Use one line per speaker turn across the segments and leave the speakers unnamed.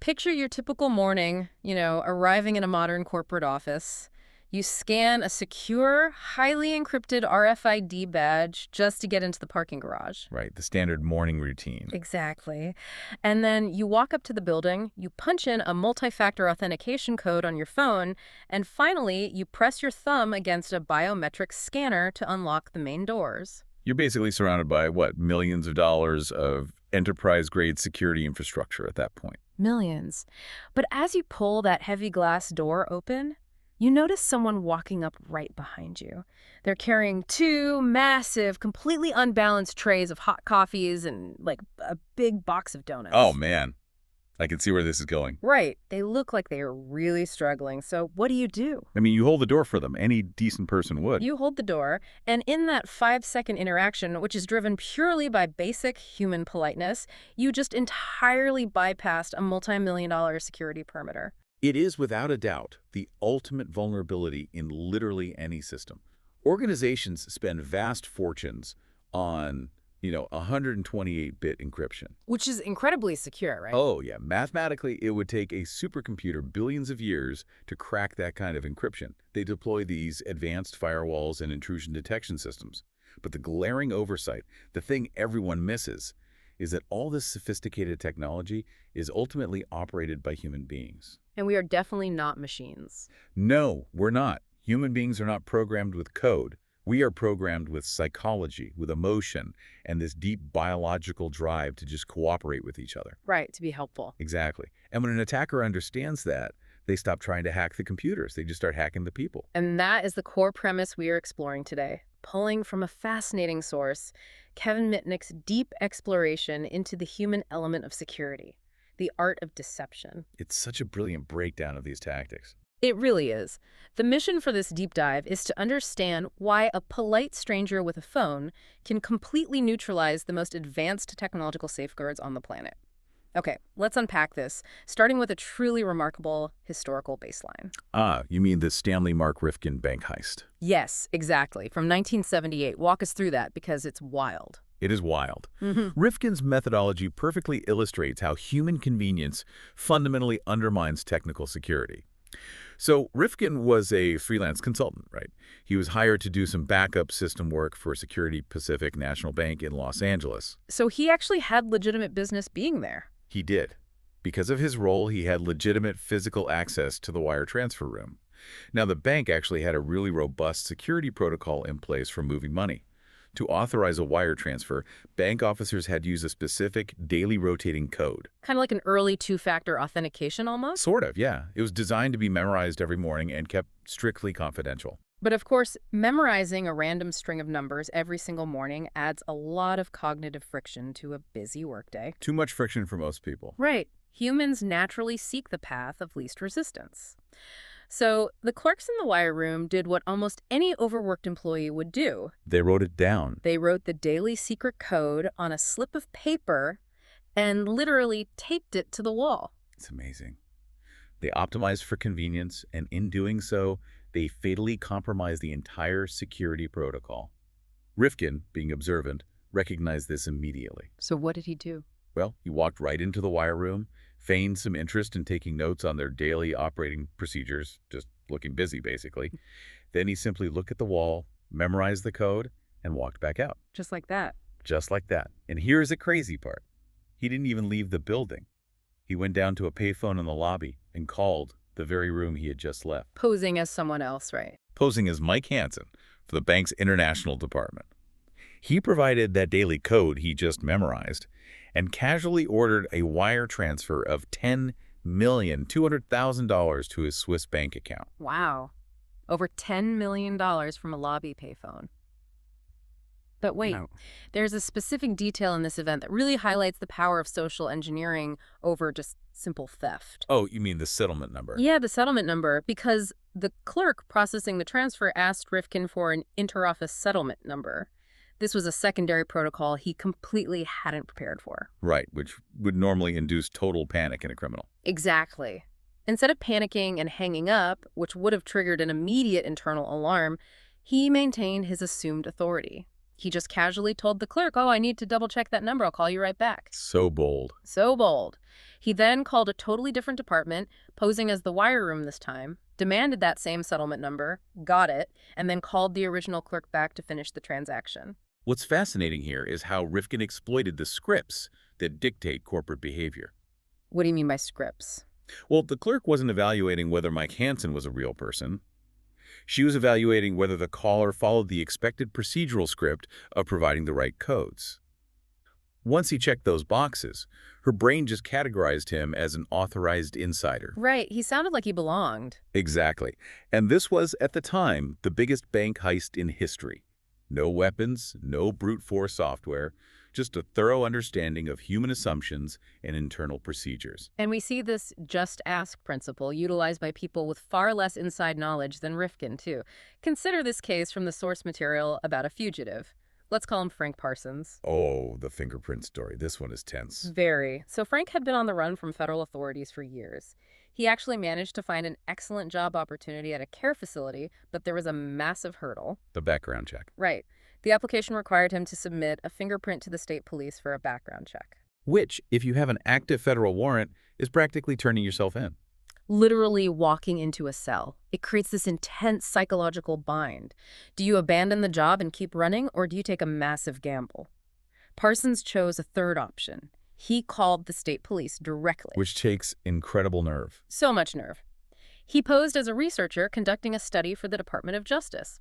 Picture your typical morning, arriving in a modern corporate office. You scan a secure, highly encrypted RFID badge just to get into the parking garage.
Right, the standard morning routine.
Exactly. And then you walk up to the building, you punch in a multi-factor authentication code on your phone, and finally, you press your thumb against a biometric scanner to unlock the main doors.
You're basically surrounded by, what, millions of dollars of enterprise-grade security infrastructure at that point.
Millions. But as you pull that heavy glass door open, you notice someone walking up right behind you. They're carrying two massive, completely unbalanced trays of hot coffees and, like, a big box of donuts.
Oh, man. I can see where this is going.
Right. They look like they are really struggling. So what do?
I mean, you hold the door for them. Any decent person would.
You hold the door, and in that 5-second interaction, which is driven purely by basic human politeness, you just entirely bypassed a multi-million-dollar security perimeter.
It is, without a doubt, the ultimate vulnerability in literally any system. Organizations spend vast fortunes on 128-bit encryption.
Which is incredibly secure, right?
Oh, yeah. Mathematically, it would take a supercomputer billions of years to crack that kind of encryption. They deploy these advanced firewalls and intrusion detection systems. But the glaring oversight, the thing everyone misses, is that all this sophisticated technology is ultimately operated by human beings.
And we are definitely not machines.
No, we're not. Human beings are not programmed with code. We are programmed with psychology, with emotion, and this deep biological drive to just cooperate with each other.
Right, to be helpful.
Exactly. And when an attacker understands that, they stop trying to hack the computers. They just start hacking the people.
And that is the core premise we are exploring today, pulling from a fascinating source, Kevin Mitnick's deep exploration into the human element of security, the art of deception.
It's such a brilliant breakdown of these tactics.
It really is. The mission for this deep dive is to understand why a polite stranger with a phone can completely neutralize the most advanced technological safeguards on the planet. Okay, let's unpack this, starting with a truly remarkable historical baseline.
Ah, you mean the Stanley Mark Rifkin bank heist?
Yes, exactly. From 1978. Walk us through that because it's wild.
It is wild. Rifkin's methodology perfectly illustrates how human convenience fundamentally undermines technical security. So Rifkin was a freelance consultant, right? He was hired to do some backup system work for Security Pacific National Bank in Los Angeles.
So he actually had legitimate business being there.
He did. Because of his role, he had legitimate physical access to the wire transfer room. Now, the bank actually had a really robust security protocol in place for moving money. To authorize a wire transfer, bank officers had to use a specific daily rotating code.
Kind of like an early two-factor authentication almost?
Sort of, yeah. It was designed to be memorized every morning and kept strictly confidential.
But of course, memorizing a random string of numbers every single morning adds a lot of cognitive friction to a busy workday.
Too much friction for most people.
Right. Humans naturally seek the path of least resistance. So the clerks in the wire room did what almost any overworked employee would do.
They wrote it down.
They wrote the daily secret code on a slip of paper and literally taped it to the wall.
It's amazing. They optimized for convenience, and in doing so, they fatally compromised the entire security protocol. Rifkin, being observant, recognized this immediately.
So what did he do?
Well, he walked right into the wire room, feigned some interest in taking notes on their daily operating procedures, just looking busy, basically. Then he simply looked at the wall, memorized the code, and walked back out.
Just like that.
Just like that. And here's the crazy part. He didn't even leave the building. He went down to a payphone in the lobby and called the very room he had just left.
Posing as someone else, right?
Posing as Mike Hansen for the bank's international department. He provided that daily code he just memorized and casually ordered a wire transfer of $10,200,000 to his Swiss bank account.
Wow. Over $10 million from a lobby payphone. But wait,
No.
There's a specific detail in this event that really highlights the power of social engineering over just simple theft.
Oh, you mean the settlement number?
Yeah, the settlement number, because the clerk processing the transfer asked Rifkin for an interoffice settlement number. This was a secondary protocol he completely hadn't prepared for.
Right, which would normally induce total panic in a criminal.
Exactly. Instead of panicking and hanging up, which would have triggered an immediate internal alarm, he maintained his assumed authority. He just casually told the clerk, oh, I need to double check that number. I'll call you right back.
So bold.
So bold. He then called a totally different department, posing as the wire room this time, demanded that same settlement number, got it, and then called the original clerk back to finish the transaction.
What's fascinating here is how Rifkin exploited the scripts that dictate corporate behavior.
What do you mean by scripts?
Well, the clerk wasn't evaluating whether Mike Hansen was a real person. She was evaluating whether the caller followed the expected procedural script of providing the right codes. Once he checked those boxes, her brain just categorized him as an authorized insider.
Right, he sounded like he belonged.
Exactly. And this was, at the time, the biggest bank heist in history. No weapons, no brute force software, just a thorough understanding of human assumptions and internal procedures.
And we see this just ask principle utilized by people with far less inside knowledge than Rifkin, too. Consider this case from the source material about a fugitive. Let's call him Frank Parsons.
Oh, the fingerprint story. This one is tense.
Very. So Frank had been on the run from federal authorities for years. He actually managed to find an excellent job opportunity at a care facility, but there was a massive hurdle.
The background check.
Right. The application required him to submit a fingerprint to the state police for a background check.
Which, if you have an active federal warrant, is practically turning yourself in.
Literally walking into a cell. It creates this intense psychological bind. Do you abandon the job and keep running, or do you take a massive gamble? Parsons chose a third option. He called the state police directly.
Which takes incredible nerve.
So much nerve. He posed as a researcher conducting a study for the Department of Justice.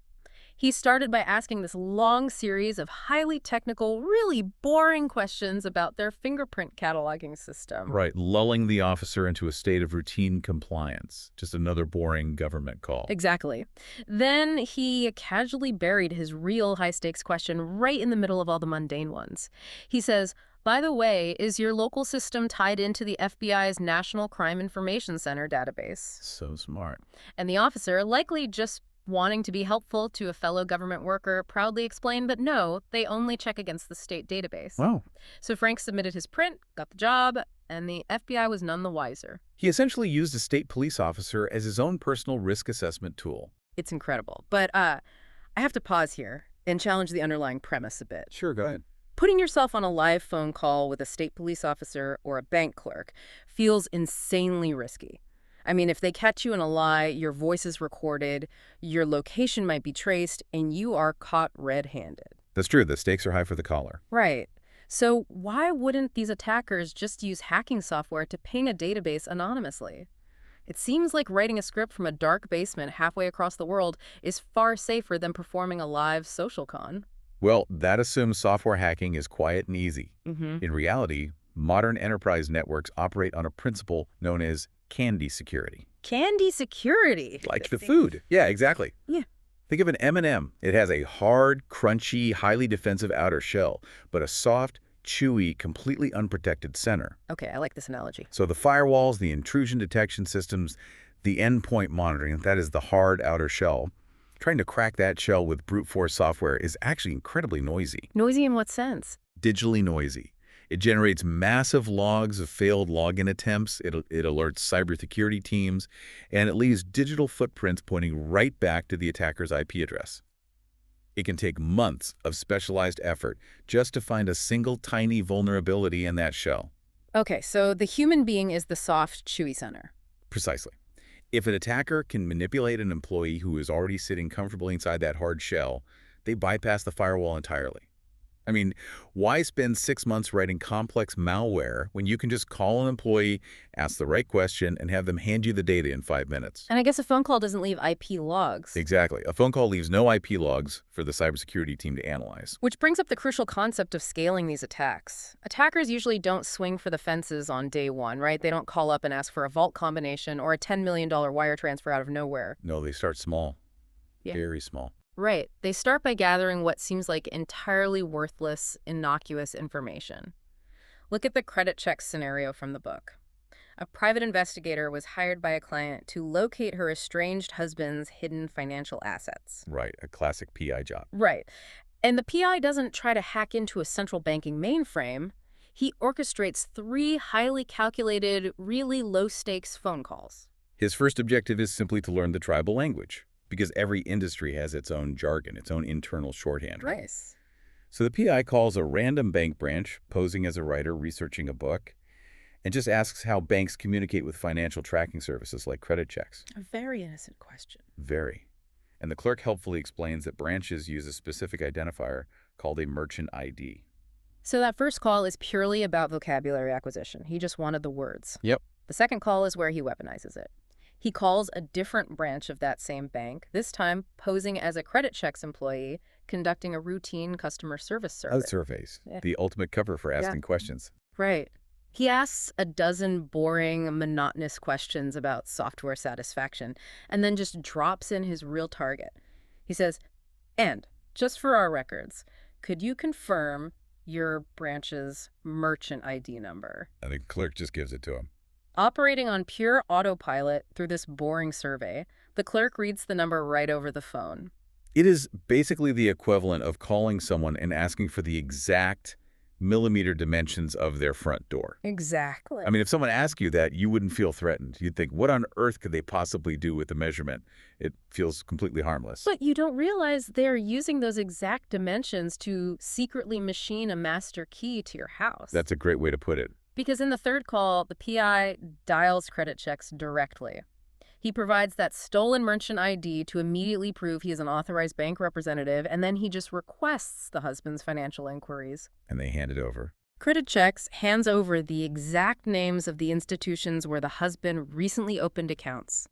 He started by asking this long series of highly technical, really boring questions about their fingerprint cataloging system.
Right, lulling the officer into a state of routine compliance. Just another boring government call.
Exactly. Then he casually buried his real high-stakes question right in the middle of all the mundane ones. He says, by the way, is your local system tied into the FBI's National Crime Information Center database?
So smart.
And the officer, likely just wanting to be helpful to a fellow government worker, proudly explained that no, they only check against the state database.
Wow.
So Frank submitted his print, got the job, and the FBI was none the wiser.
He essentially used a state police officer as his own personal risk assessment tool.
It's incredible. But I have to pause here and challenge the underlying premise a bit.
Sure, go ahead.
Putting yourself on a live phone call with a state police officer or a bank clerk feels insanely risky. I mean, if they catch you in a lie, your voice is recorded, your location might be traced, and you are caught red-handed.
That's true. The stakes are high for the caller.
Right. So why wouldn't these attackers just use hacking software to ping a database anonymously? It seems like writing a script from a dark basement halfway across the world is far safer than performing a live social con.
Well, that assumes software hacking is quiet and easy. In reality, modern enterprise networks operate on a principle known as candy security.
Candy security?
Like the food. Yeah, exactly.
Yeah.
Think of an M&M. It has a hard, crunchy, highly defensive outer shell, but a soft, chewy, completely unprotected center.
Okay, I like this analogy.
So the firewalls, the intrusion detection systems, the endpoint monitoring, that is the hard outer shell. Trying to crack that shell with brute force software is actually incredibly noisy.
Noisy in what sense?
Digitally noisy. It generates massive logs of failed login attempts, it alerts cybersecurity teams, and it leaves digital footprints pointing right back to the attacker's IP address. It can take months of specialized effort just to find a single tiny vulnerability in that shell.
Okay, so the human being is the soft, chewy center.
Precisely. If an attacker can manipulate an employee who is already sitting comfortably inside that hard shell, they bypass the firewall entirely. I mean, why spend 6 months writing complex malware when you can just call an employee, ask the right question, and have them hand you the data in 5 minutes?
And I guess a phone call doesn't leave IP logs.
Exactly. A phone call leaves no IP logs for the cybersecurity team to analyze.
Which brings up the crucial concept of scaling these attacks. Attackers usually don't swing for the fences on day one, right? They don't call up and ask for a vault combination or a $10 million wire transfer out of nowhere.
No, they start small.
Yeah.
Very small.
Right. They start by gathering what seems like entirely worthless, innocuous information. Look at the credit check scenario from the book. A private investigator was hired by a client to locate her estranged husband's hidden financial assets.
Right. A classic PI job.
Right. And the PI doesn't try to hack into a central banking mainframe. He orchestrates 3 highly calculated, really low-stakes phone calls.
His first objective is simply to learn the tribal language, because every industry has its own jargon, its own internal shorthand.
Nice.
So the PI calls a random bank branch, posing as a writer researching a book, and just asks how banks communicate with financial tracking services like credit checks.
A very innocent question.
Very. And the clerk helpfully explains that branches use a specific identifier called a merchant ID.
So that first call is purely about vocabulary acquisition. He just wanted the words.
Yep.
The second call is where he weaponizes it. He calls a different branch of that same bank, this time posing as a credit checks employee, conducting a routine customer service survey.
Surveys.
Yeah.
The ultimate cover for asking questions.
Right. He asks a dozen boring, monotonous questions about software satisfaction, and then just drops in his real target. He says, and, just for our records, could you confirm your branch's merchant ID number?
And the clerk just gives it to him.
Operating on pure autopilot through this boring survey, the clerk reads the number right over the phone.
It is basically the equivalent of calling someone and asking for the exact millimeter dimensions of their front door.
Exactly.
I mean, if someone asked you that, you wouldn't feel threatened. You'd think, what on earth could they possibly do with the measurement? It feels completely harmless.
But you don't realize they're using those exact dimensions to secretly machine a master key to your house.
That's a great way to put it.
Because in the third call, the PI dials credit checks directly. He provides that stolen merchant ID to immediately prove he is an authorized bank representative, and then he just requests the husband's financial inquiries.
And they hand it over.
Credit checks hands over the exact names of the institutions where the husband recently opened accounts.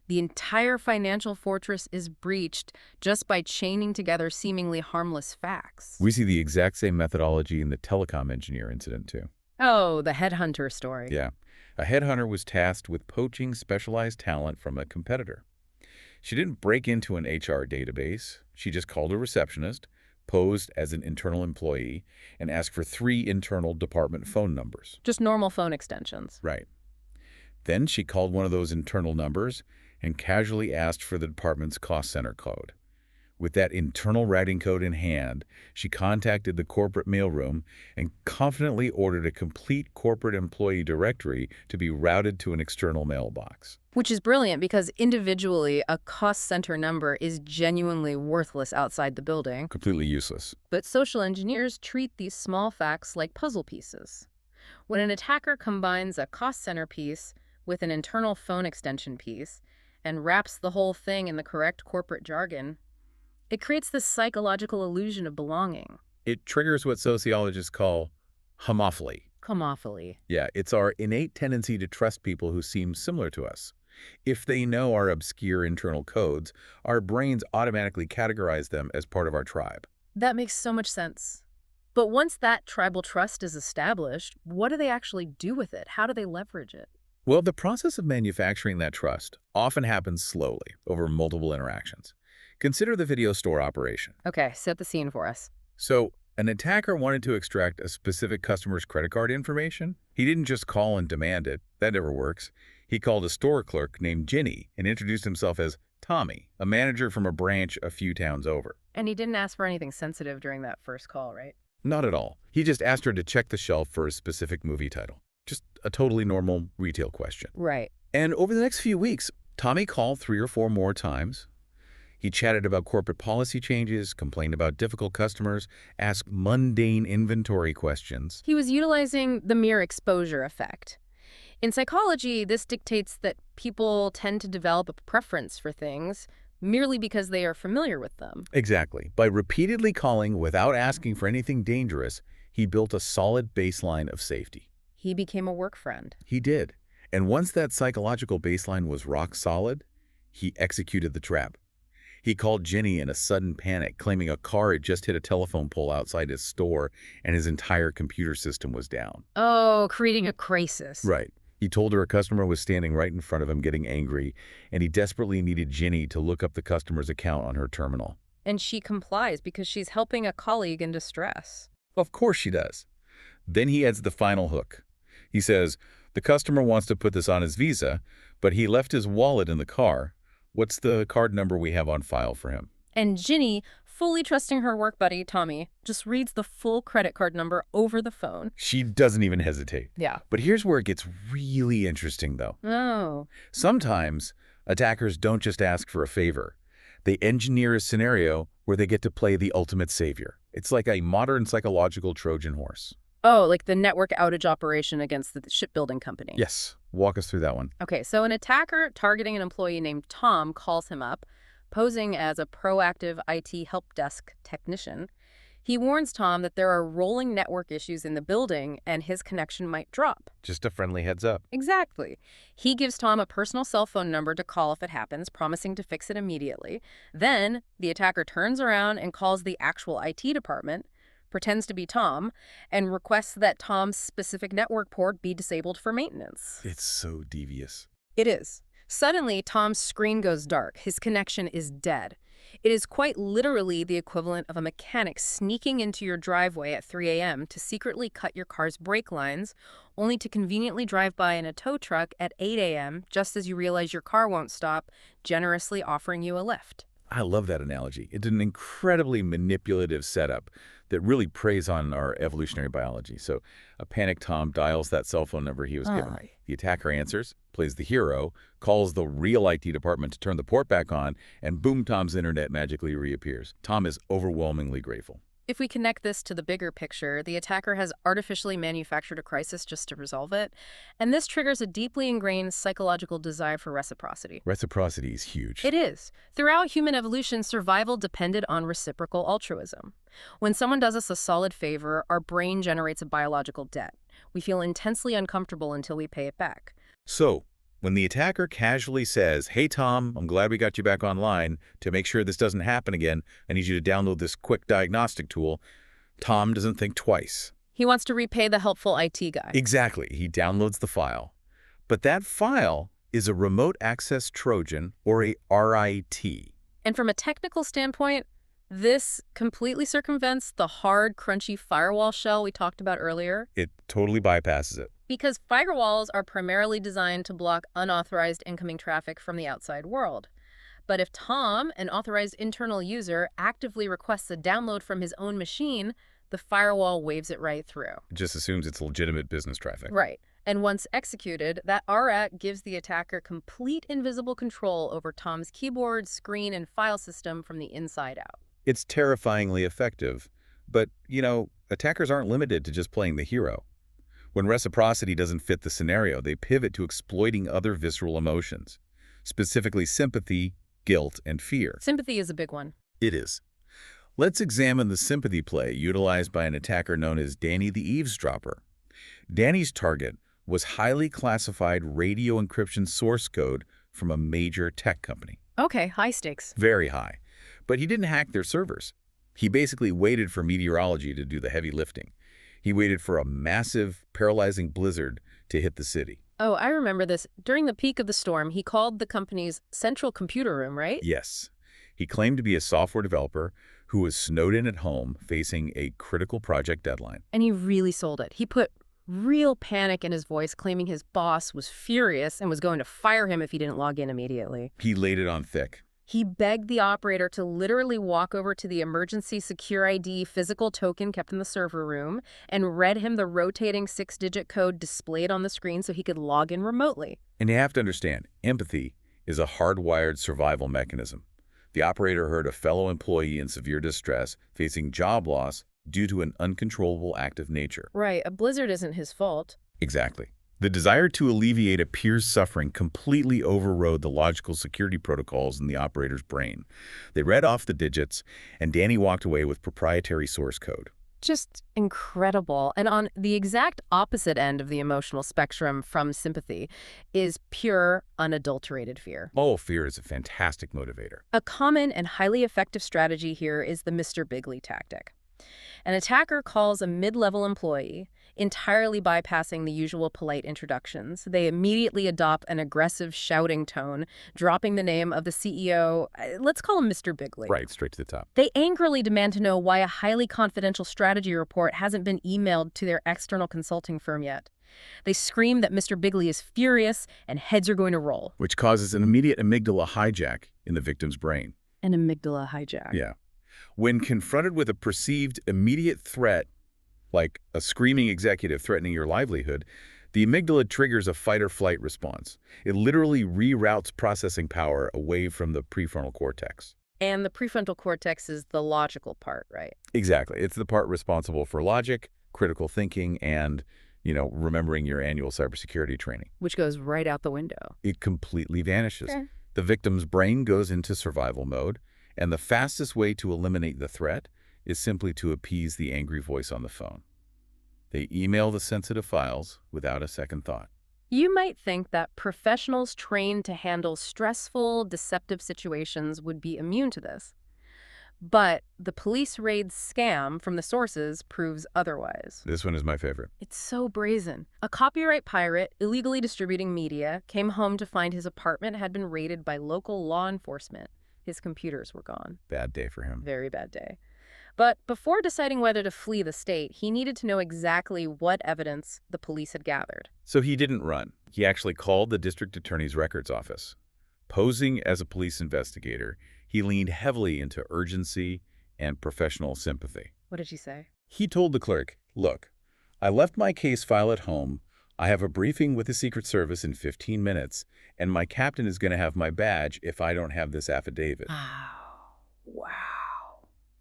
The entire financial fortress is breached just by chaining together seemingly harmless facts.
We see the exact same methodology in the telecom engineer incident, too.
Oh, the headhunter story.
Yeah. A headhunter was tasked with poaching specialized talent from a competitor. She didn't break into an HR database. She just called a receptionist, posed as an internal employee, and asked for 3 internal department phone numbers.
Just normal phone extensions.
Right. Then she called one of those internal numbers and casually asked for the department's cost center code. With that internal routing code in hand, she contacted the corporate mailroom and confidently ordered a complete corporate employee directory to be routed to an external mailbox.
Which is brilliant because individually, a cost center number is genuinely worthless outside the building.
Completely useless.
But social engineers treat these small facts like puzzle pieces. When an attacker combines a cost center piece with an internal phone extension piece and wraps the whole thing in the correct corporate jargon, it creates this psychological illusion of belonging.
It triggers what sociologists call homophily.
Homophily.
Yeah, it's our innate tendency to trust people who seem similar to us. If they know our obscure internal codes, our brains automatically categorize them as part of our tribe.
That makes so much sense. But once that tribal trust is established, what do they actually do with it? How do they leverage it?
Well, the process of manufacturing that trust often happens slowly over multiple interactions. Consider the video store operation.
Okay, set the scene for us.
So, an attacker wanted to extract a specific customer's credit card information. He didn't just call and demand it. That never works. He called a store clerk named Ginny and introduced himself as Tommy, a manager from a branch a few towns over.
And he didn't ask for anything sensitive during that first call, right?
Not at all. He just asked her to check the shelf for a specific movie title. Just a totally normal retail question.
Right.
And over the next few weeks, Tommy called 3 or 4 more times. He chatted about corporate policy changes, complained about difficult customers, asked mundane inventory questions.
He was utilizing the mere exposure effect. In psychology, this dictates that people tend to develop a preference for things merely because they are familiar with them.
Exactly. By repeatedly calling without asking for anything dangerous, he built a solid baseline of safety.
He became a work friend.
He did. And once that psychological baseline was rock solid, he executed the trap. He called Ginny in a sudden panic, claiming a car had just hit a telephone pole outside his store and his entire computer system was down.
Oh, creating a crisis.
Right. He told her a customer was standing right in front of him getting angry, and he desperately needed Ginny to look up the customer's account on her terminal.
And she complies because she's helping a colleague in distress.
Of course she does. Then he adds the final hook. He says, the customer wants to put this on his Visa, but he left his wallet in the car. What's the card number we have on file for him?
And Ginny, fully trusting her work buddy, Tommy, just reads the full credit card number over the phone.
She doesn't even hesitate.
Yeah.
But here's where it gets really interesting, though.
Oh.
Sometimes attackers don't just ask for a favor. They engineer a scenario where they get to play the ultimate savior. It's like a modern psychological Trojan horse.
Oh, like the network outage operation against the shipbuilding company.
Yes. Walk us through that one.
Okay, so an attacker targeting an employee named Tom calls him up, posing as a proactive IT help desk technician. He warns Tom that there are rolling network issues in the building and his connection might drop.
Just a friendly heads up.
Exactly. He gives Tom a personal cell phone number to call if it happens, promising to fix it immediately. Then, the attacker turns around and calls the actual IT department, pretends to be Tom, and requests that Tom's specific network port be disabled for maintenance.
It's so devious.
It is. Suddenly, Tom's screen goes dark. His connection is dead. It is quite literally the equivalent of a mechanic sneaking into your driveway at 3 a.m. to secretly cut your car's brake lines, only to conveniently drive by in a tow truck at 8 a.m. just as you realize your car won't stop, generously offering you a lift.
I love that analogy. It's an incredibly manipulative setup that really preys on our evolutionary biology. So a panicked Tom dials that cell phone number he was given. The attacker answers, plays the hero, calls the real IT department to turn the port back on, and boom, Tom's internet magically reappears. Tom is overwhelmingly grateful.
If we connect this to the bigger picture, the attacker has artificially manufactured a crisis just to resolve it, and this triggers a deeply ingrained psychological desire for reciprocity.
Reciprocity is huge.
It is. Throughout human evolution, survival depended on reciprocal altruism. When someone does us a solid favor, our brain generates a biological debt. We feel intensely uncomfortable until we pay it back.
So, when the attacker casually says, "Hey Tom, I'm glad we got you back online. To make sure this doesn't happen again, I need you to download this quick diagnostic tool," Tom doesn't think twice.
He wants to repay the helpful IT guy.
Exactly. He downloads the file. But that file is a remote access Trojan, or a RIT.
And from a technical standpoint, this completely circumvents the hard, crunchy firewall shell we talked about earlier.
It totally bypasses it.
Because firewalls are primarily designed to block unauthorized incoming traffic from the outside world. But if Tom, an authorized internal user, actively requests a download from his own machine, the firewall waves it right through.
It just assumes it's legitimate business traffic.
Right. And once executed, that RAT gives the attacker complete invisible control over Tom's keyboard, screen, and file system from the inside out.
It's terrifyingly effective. But, attackers aren't limited to just playing the hero. When reciprocity doesn't fit the scenario, they pivot to exploiting other visceral emotions, specifically sympathy, guilt, and fear.
Sympathy is a big one.
It is. Let's examine the sympathy play utilized by an attacker known as Danny the Eavesdropper. Danny's target was highly classified radio encryption source code from a major tech company.
Okay, high stakes.
Very high. But he didn't hack their servers. He basically waited for meteorology to do the heavy lifting. He waited for a massive, paralyzing blizzard to hit the city.
Oh, I remember this. During the peak of the storm, he called the company's central computer room, right?
Yes. He claimed to be a software developer who was snowed in at home facing a critical project deadline.
And he really sold it. He put real panic in his voice, claiming his boss was furious and was going to fire him if he didn't log in immediately.
He laid it on thick.
He begged the operator to literally walk over to the emergency secure ID physical token kept in the server room and read him the rotating 6-digit code displayed on the screen so he could log in remotely.
And you have to understand, empathy is a hardwired survival mechanism. The operator heard a fellow employee in severe distress facing job loss due to an uncontrollable act of nature.
Right, a blizzard isn't his fault.
Exactly. The desire to alleviate a peer's suffering completely overrode the logical security protocols in the operator's brain. They read off the digits, and Danny walked away with proprietary source code.
Just incredible. And on the exact opposite end of the emotional spectrum from sympathy is pure, unadulterated fear.
Oh, fear is a fantastic motivator.
A common and highly effective strategy here is the Mr. Bigley tactic. An attacker calls a mid-level employee, entirely bypassing the usual polite introductions. They immediately adopt an aggressive shouting tone, dropping the name of the CEO. Let's call him Mr. Bigley.
Right, straight to the top.
They angrily demand to know why a highly confidential strategy report hasn't been emailed to their external consulting firm yet. They scream that Mr. Bigley is furious and heads are going to roll.
Which causes an immediate amygdala hijack in the victim's brain.
An amygdala hijack.
Yeah. When confronted with a perceived immediate threat, like a screaming executive threatening your livelihood, the amygdala triggers a fight-or-flight response. It literally reroutes processing power away from the prefrontal cortex.
And the prefrontal cortex is the logical part, right?
Exactly. It's the part responsible for logic, critical thinking, and, remembering your annual cybersecurity training.
Which goes right out the window.
It completely vanishes.
Okay.
The victim's brain goes into survival mode, and the fastest way to eliminate the threat is simply to appease the angry voice on the phone. They email the sensitive files without a second thought.
You might think that professionals trained to handle stressful, deceptive situations would be immune to this. But the police raid scam from the sources proves otherwise.
This one is my favorite.
It's so brazen. A copyright pirate, illegally distributing media, came home to find his apartment had been raided by local law enforcement. His computers were gone.
Bad day for him.
Very bad day. But before deciding whether to flee the state, he needed to know exactly what evidence the police had gathered.
So he didn't run. He actually called the district attorney's records office. Posing as a police investigator, he leaned heavily into urgency and professional sympathy.
What did she say?
He told the clerk, "Look, I left my case file at home. I have a briefing with the Secret Service in 15 minutes, and my captain is going to have my badge if I don't have this affidavit."
Wow.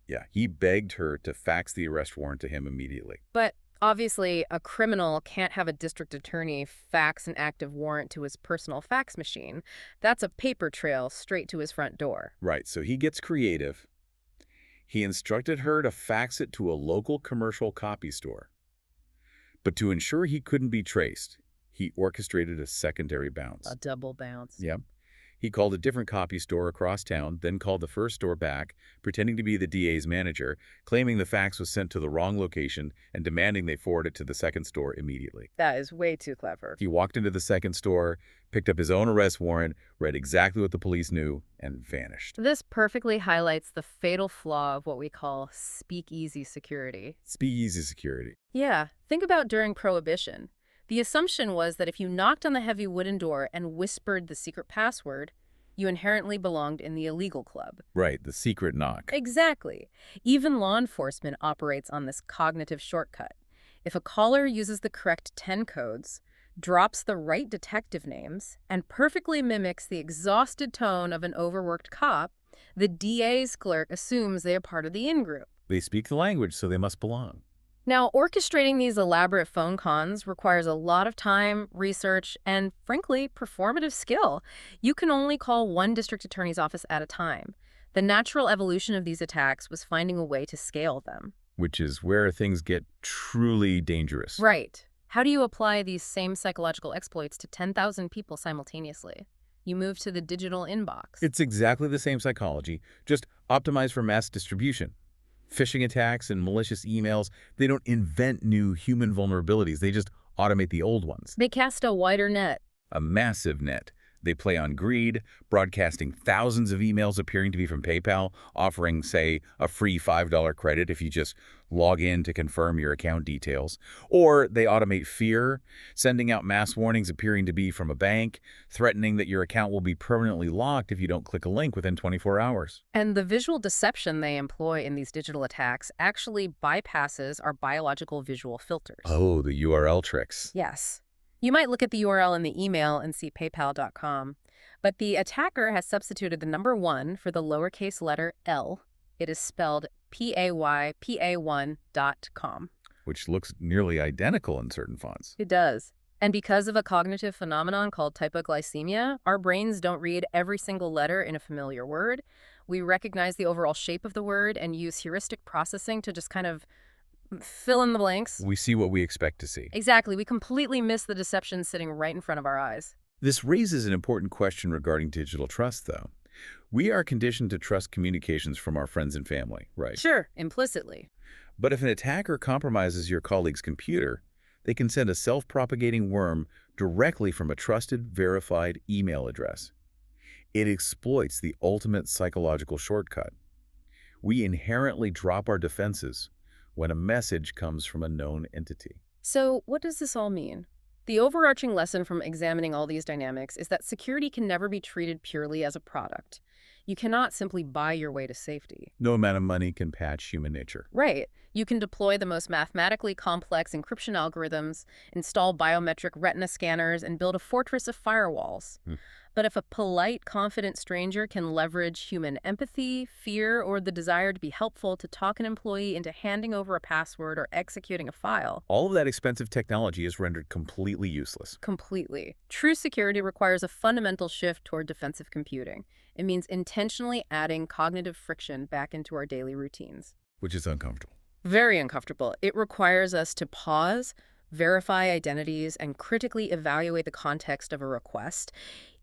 Yeah, he begged her to fax the arrest warrant to him immediately.
But obviously, a criminal can't have a district attorney fax an active warrant to his personal fax machine. That's a paper trail straight to his front door.
Right, so he gets creative. He instructed her to fax it to a local commercial copy store. But to ensure he couldn't be traced, he orchestrated a secondary bounce.
A double bounce.
Yep. He called a different copy store across town, then called the first store back, pretending to be the DA's manager, claiming the fax was sent to the wrong location and demanding they forward it to the second store immediately.
That is way too clever.
He walked into the second store, picked up his own arrest warrant, read exactly what the police knew, and vanished.
This perfectly highlights the fatal flaw of what we call speakeasy security.
Speakeasy security.
Yeah, think about during Prohibition. The assumption was that if you knocked on the heavy wooden door and whispered the secret password, you inherently belonged in the illegal club.
Right, the secret knock.
Exactly. Even law enforcement operates on this cognitive shortcut. If a caller uses the correct 10 codes, drops the right detective names, and perfectly mimics the exhausted tone of an overworked cop, the DA's clerk assumes they are part of the in-group.
They speak the language, so they must belong.
Now, orchestrating these elaborate phone cons requires a lot of time, research, and, frankly, performative skill. You can only call one district attorney's office at a time. The natural evolution of these attacks was finding a way to scale them.
Which is where things get truly dangerous.
Right. How do you apply these same psychological exploits to 10,000 people simultaneously? You move to the digital inbox.
It's exactly the same psychology, just optimized for mass distribution. Phishing attacks and malicious emails, they don't invent new human vulnerabilities. They just automate the old ones.
They cast a wider net.
A massive net. They play on greed, broadcasting thousands of emails appearing to be from PayPal, offering, say, a free $5 credit if you just log in to confirm your account details. Or they automate fear, sending out mass warnings appearing to be from a bank, threatening that your account will be permanently locked if you don't click a link within 24 hours.
And the visual deception they employ in these digital attacks actually bypasses our biological visual filters.
Oh, the URL tricks.
Yes. You might look at the URL in the email and see paypal.com, but the attacker has substituted the number 1 for the lowercase letter L. It is spelled PAYPA1.com.
Which looks nearly identical in certain fonts.
It does. And because of a cognitive phenomenon called typoglycemia, our brains don't read every single letter in a familiar word. We recognize the overall shape of the word and use heuristic processing to just kind of fill in the blanks.
We see what we expect to see.
Exactly. We completely miss the deception sitting right in front of our eyes.
This raises an important question regarding digital trust, though. We are conditioned to trust communications from our friends and family, right?
Sure, implicitly.
But if an attacker compromises your colleague's computer, they can send a self-propagating worm directly from a trusted, verified email address. It exploits the ultimate psychological shortcut. We inherently drop our defenses when a message comes from a known entity.
So what does this all mean? The overarching lesson from examining all these dynamics is that security can never be treated purely as a product. You cannot simply buy your way to safety.
No amount of money can patch human nature.
Right. You can deploy the most mathematically complex encryption algorithms, install biometric retina scanners, and build a fortress of firewalls.
Hmm.
But if a polite, confident stranger can leverage human empathy, fear, or the desire to be helpful to talk an employee into handing over a password or executing a file,
All of that expensive technology is rendered completely useless,
completely. True security requires a fundamental shift toward defensive computing. It means intentionally adding cognitive friction back into our daily routines.
which is uncomfortable.
Very uncomfortable. It requires us to pause, verify identities, and critically evaluate the context of a request,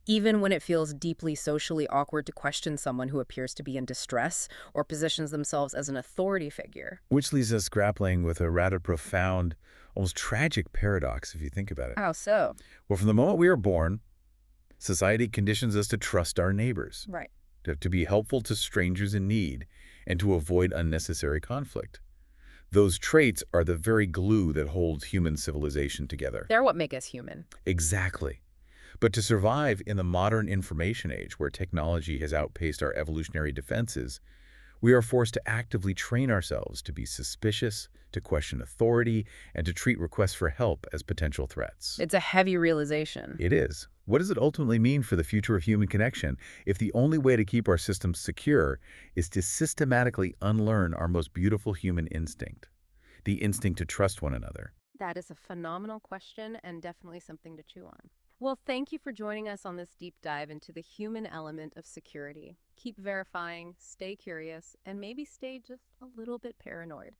even when it feels deeply socially awkward to question someone who appears to be in distress or positions themselves as an authority figure.
Which leaves us grappling with a rather profound, almost tragic paradox if you think about it.
How so?
Well, from the moment we are born, society conditions us to trust our neighbors,
Right.
to be helpful to strangers in need, and to avoid unnecessary conflict. Those traits are the very glue that holds human civilization together.
They're what make us human.
Exactly. But to survive in the modern information age where technology has outpaced our evolutionary defenses, we are forced to actively train ourselves to be suspicious, to question authority, and to treat requests for help as potential threats.
It's a heavy realization.
It is. What does it ultimately mean for the future of human connection if the only way to keep our systems secure is to systematically unlearn our most beautiful human instinct, the instinct to trust one another?
That is a phenomenal question and definitely something to chew on. Well, thank you for joining us on this deep dive into the human element of security. Keep verifying, stay curious, and maybe stay just a little bit paranoid.